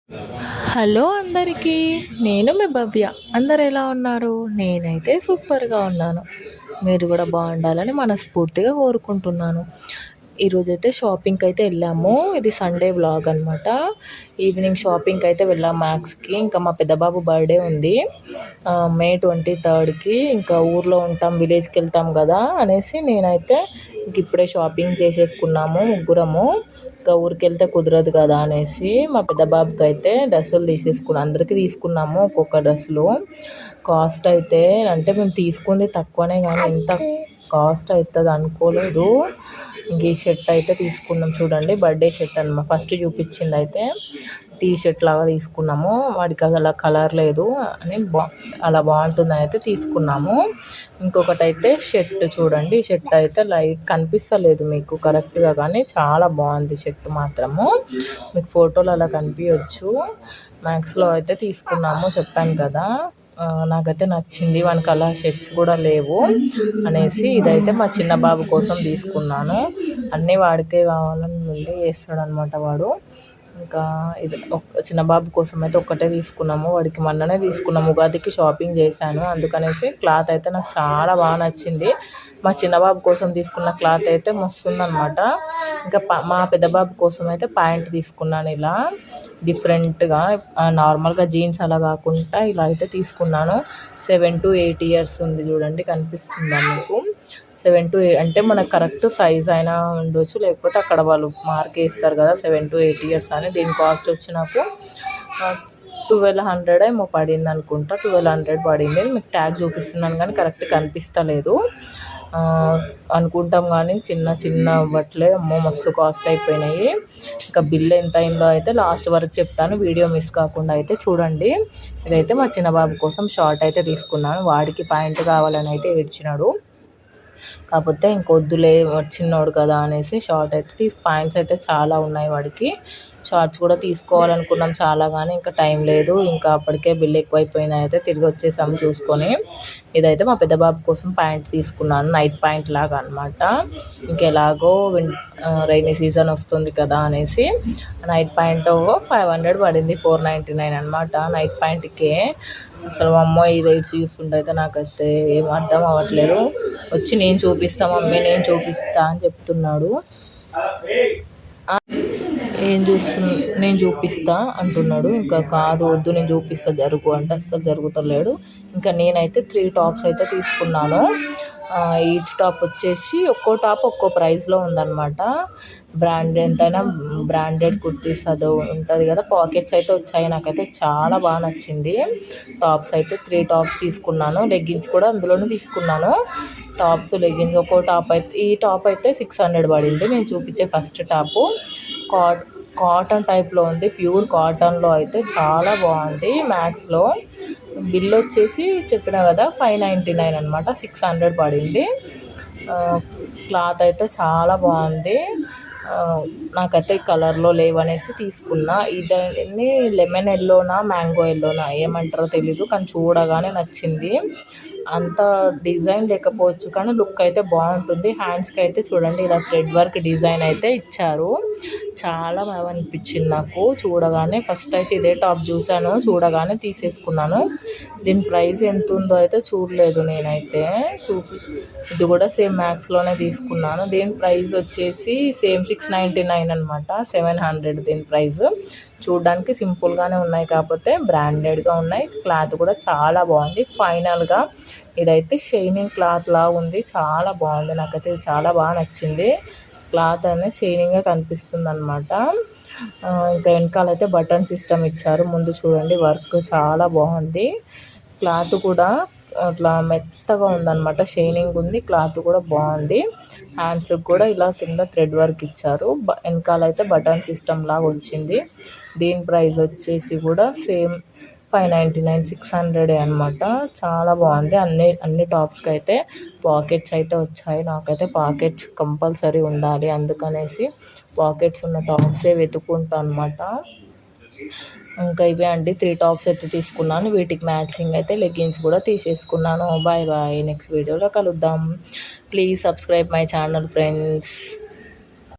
Hello అందరికీ, నేను మీ భవ్య. అందరు ఎలా ఉన్నారు? నేనైతే సూపర్గా ఉన్నాను. మీరు కూడా బాగుండాలని మనస్ఫూర్తిగా కోరుకుంటున్నాను. ఈరోజైతే షాపింగ్కి అయితే వెళ్ళాము. ఇది సండే వ్లాగ్ అనమాట. ఈవినింగ్ షాపింగ్కి అయితే వెళ్ళాము మ్యాక్స్కి. ఇంకా మా పెద్ద బాబు బర్త్డే ఉంది మే 23కి. ఇంకా ఊర్లో ఉంటాం, విలేజ్కి వెళ్తాం కదా అనేసి నేనైతే ఇంక ఇప్పుడే షాపింగ్ చేసేసుకున్నాము ముగ్గురము. ఇంకా ఊరికి వెళ్తే కుదరదు కదా అనేసి మా పెద్ద బాబుకి అయితే డ్రెస్సులు తీసేసుకున్నాం. అందరికీ తీసుకున్నాము ఒక్కొక్క డ్రెస్సులు. కాస్ట్ అయితే అంటే మేము తీసుకుంది తక్కువనే, కానీ ఎంత కాస్ట్ అవుతుంది అనుకోలేదు. ఇంక ఈ షర్ట్ అయితే తీసుకున్నాం చూడండి, బర్త్డే షర్ట్ అనమాట. ఫస్ట్ చూపించింది అయితే టీ షర్ట్ లాగా తీసుకున్నాము. వాడికి అలా కలర్ లేదు అని అలా బాగుంటుందని అయితే తీసుకున్నాము. ఇంకొకటి అయితే షర్ట్ చూడండి, షర్ట్ అయితే లైట్ కనిపిస్తలేదు మీకు కరెక్ట్గా, కానీ చాలా బాగుంది షర్ట్ మాత్రము. మీకు ఫోటోలు అలా కనిపించవచ్చు. మ్యాక్స్లో అయితే తీసుకున్నాము, చెప్పాను కదా. నాకైతే నచ్చింది. వానికి అలా షర్ట్స్ కూడా లేవు అనేసి ఇదైతే మా చిన్న బాబు కోసం తీసుకున్నాను. అన్నీ వాడికే కావాలని వెళ్ళి వేస్తాడనమాట వాడు. ఇంకా ఇది చిన్న బాబు కోసం అయితే ఒక్కటే తీసుకున్నాము. వాడికి మొన్ననే తీసుకున్నాము, ఉగాదికి షాపింగ్ చేశాను. అందుకనేసి క్లాత్ అయితే నాకు చాలా బాగా నచ్చింది. మా చిన్న బాబు కోసం తీసుకున్న క్లాత్ అయితే మస్తుందన్నమాట. ఇంకా మా పెద్ద బాబు కోసం అయితే ప్యాంట్ తీసుకున్నాను ఇలా డిఫరెంట్గా. నార్మల్గా జీన్స్ అలా కాకుండా ఇలా అయితే తీసుకున్నాను. 7 to 8 years ఉంది చూడండి, కనిపిస్తుందా మీకు? 7 to 8 అంటే మనకు కరెక్ట్ సైజ్ అయినా ఉండొచ్చు, లేకపోతే అక్కడ వాళ్ళు మార్క్ వేస్తారు కదా 7 to 8 years అని. దీని కాస్ట్ వచ్చి నాకు 1200 ఏమో పడింది అనుకుంటా. 1200 పడింది. మీకు ట్యాగ్ చూపిస్తున్నాను కానీ కరెక్ట్ కనిపిస్తలేదు అనుకుంటాం. కానీ చిన్న చిన్న బట్టలే అమ్మో మస్తు కాస్ట్ అయిపోయినాయి. ఇంకా బిల్ ఎంత అయిందో అయితే లాస్ట్ వరకు చెప్తాను, వీడియో మిస్ కాకుండా అయితే చూడండి. ఇదైతే మా చిన్న బాబు కోసం షార్ట్ అయితే తీసుకున్నాను. వాడికి ప్యాంట్ కావాలని అయితే ఏడ్చినాడు, కాకపోతే ఇంకొద్దులే చిన్నోడు కదా అనేసి షార్ట్ అయితే ప్యాంట్స్ అయితే చాలా ఉన్నాయి వాడికి. షార్ట్స్ కూడా తీసుకోవాలనుకున్నాం చాలా, కానీ ఇంకా టైం లేదు. ఇంకా అప్పటికే బిల్ ఎక్కువైపోయింది అయితే తిరిగి వచ్చేసాము చూసుకొని. ఇదైతే మా పెద్ద బాబు కోసం ప్యాంట్ తీసుకున్నాను, నైట్ ప్యాంట్ లాగా అనమాట. ఇంకెలాగో రైనీ సీజన్ వస్తుంది కదా అనేసి నైట్ ప్యాంట్ 500 పడింది, 499 అనమాట నైట్ ప్యాంట్కే. అసలు మా అమ్మ ఈ రేట్స్ చూస్తుంటే అయితే నాకైతే ఏం అర్థం అవ్వట్లేదు. వచ్చి నేను చూపిస్తా మమ్మీ, నేను చూపిస్తా అని చెప్తున్నాడు. నేను చూపిస్తా అంటున్నాడు. ఇంకా కాదు వద్దు నేను చూపిస్తా జరుగు అంటే అస్సలు జరుగుతలేడు. ఇంకా నేనైతే 3 టాప్స్ అయితే తీసుకున్నాను. ఈచ్ టాప్ వచ్చేసి ఒక్కో టాప్ ఒక్కో ప్రైస్లో ఉందన్నమాట. ఎంతైనా బ్రాండెడ్ కుర్తీస్ అది ఉంటుంది కదా. పాకెట్స్ అయితే వచ్చాయి, నాకైతే చాలా బాగా నచ్చింది. టాప్స్ అయితే 3 టాప్స్ తీసుకున్నాను. లెగ్గిన్స్ కూడా అందులోనే తీసుకున్నాను. టాప్స్ లెగ్గిన్స్ ఒక్కో టాప్ అయితే, ఈ టాప్ అయితే 600 పడింది. నేను చూపించే ఫస్ట్ టాపు కాటన్ టైప్లో ఉంది, ప్యూర్ కాటన్లో అయితే చాలా బాగుంది. మ్యాక్స్లో బిల్ వచ్చేసి చెప్పిన కదా 599 అనమాట, 600 పడింది. క్లాత్ అయితే చాలా బాగుంది. నాకైతే ఈ కలర్లో లేవనేసి తీసుకున్నా. ఇదన్నీ లెమన్ ఎల్లోనా మ్యాంగో ఎల్లోనా ఏమంటారో తెలీదు, కానీ చూడగానే నచ్చింది. అంత డిజైన్ లేకపోవచ్చు కానీ లుక్ అయితే బాగుంటుంది. హ్యాండ్స్కి అయితే చూడండి ఇలా థ్రెడ్ వర్క్ డిజైన్ అయితే ఇచ్చారు. చాలా బాగా అనిపించింది నాకు చూడగానే. ఫస్ట్ అయితే ఇదే టాప్ చూశాను, చూడగానే తీసేసుకున్నాను. దీని ప్రైస్ ఎంత ఉందో అయితే చూడలేదు నేనైతే. ఇది కూడా సేమ్ మ్యాక్స్లోనే తీసుకున్నాను. దీని ప్రైస్ వచ్చేసి సేమ్ 699 అనమాట, 700 దీని ప్రైస్. చూడడానికి సింపుల్గానే ఉన్నాయి, కాకపోతే బ్రాండెడ్గా ఉన్నాయి. క్లాత్ కూడా చాలా బాగుంది. ఫైనల్గా ఇదైతే షైనింగ్ క్లాత్ లాగా ఉంది, చాలా బాగుంది. నాకైతే చాలా బాగా నచ్చింది. క్లాత్ అనేది షైనింగ్గా కనిపిస్తుంది అనమాట. ఇంకా వెనకాలైతే బటన్ సిస్టమ్ ఇచ్చారు. ముందు చూడండి వర్క్ చాలా బాగుంది. క్లాత్ కూడా అట్లా మెత్తగా ఉందన్నమాట, షైనింగ్ ఉంది. క్లాత్ కూడా బాగుంది. హ్యాండ్స్కి కూడా ఇలా కింద థ్రెడ్ వర్క్ ఇచ్చారు. వెనకాలైతే బటన్ సిస్టమ్ లాగా వచ్చింది. దీని ప్రైస్ వచ్చేసి కూడా సేమ్ 599, 600 అనమాట. చాలా బాగుంది. అన్ని టాప్స్కి అయితే పాకెట్స్ అయితే వచ్చాయి. నాకైతే పాకెట్స్ కంపల్సరీ ఉండాలి, అందుకనేసి పాకెట్స్ ఉన్న టాప్సే వెతుక్కుంటాను అనమాట. ఇంకా ఇవే అండి 3 టాప్స్ అయితే తీసుకున్నాను. వీటికి మ్యాచింగ్ అయితే లెగ్గిన్స్ కూడా తీసేసుకున్నాను. బాయ్ బాయ్, నెక్స్ట్ వీడియోలో కలుద్దాం. Please subscribe my channel friends.